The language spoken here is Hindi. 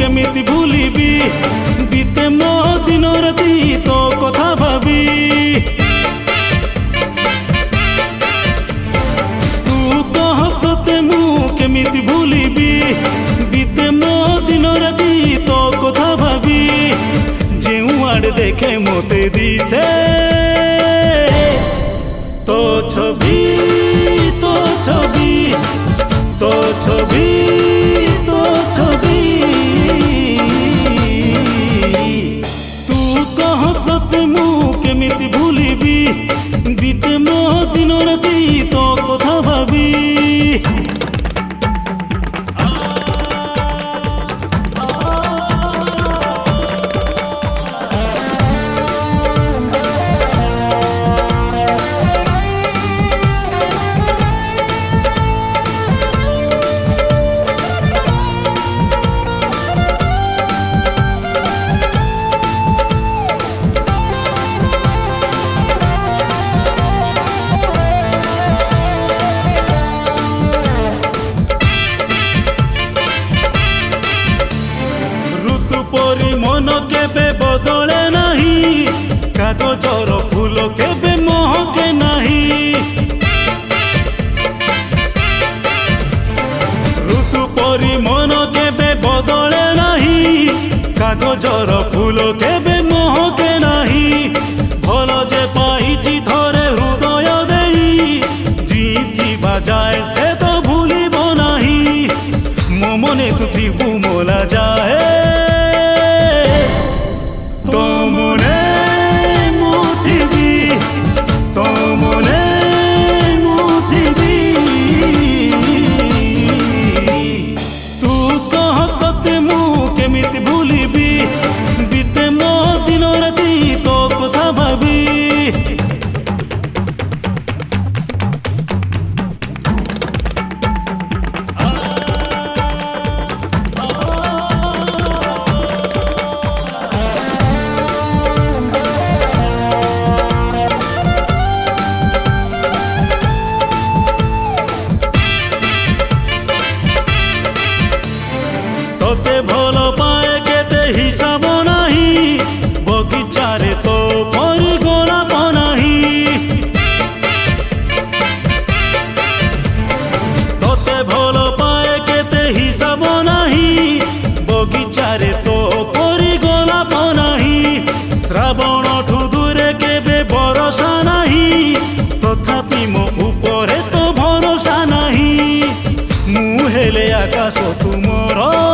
केमिति भूलिबी बीते मो दिन राति तो कथा भाबी तू कह तोते मु केमिति भूलिबी बीते मो दिन राति तो कथा भाबी जेउ आड़ देखे मोते दिसे तो छवि तो छवि तो छवि तो छवि केमिति भूलिबी बीते मो दिन राति तो कथा भाबी मन केबे बदले नहीं कागजर फूल केबे महके नहीं ऋतु परी मन केबे बदले नहीं कागजर फूल केबे महके नहीं भल जे पाइछि थरे हृदय देई जीथिबा जाए से तो भूलिब नहीं मो मने तू थिबु मोला जाए केमिति भूलिबी बीते मो दिन राति तो कथा भाबी तोते भल पाए केते हिसाब नहीं बगीचारे तो परी गोलाप नहीं तोते भल पाए केते हिसाब नहीं बगीचारे तो परी गोलाप नहीं श्रावण ठू दूरे केबे भरोसा नहीं तथापि मो उपरे तो भरोसा नहीं मु हेले आकाश तुमर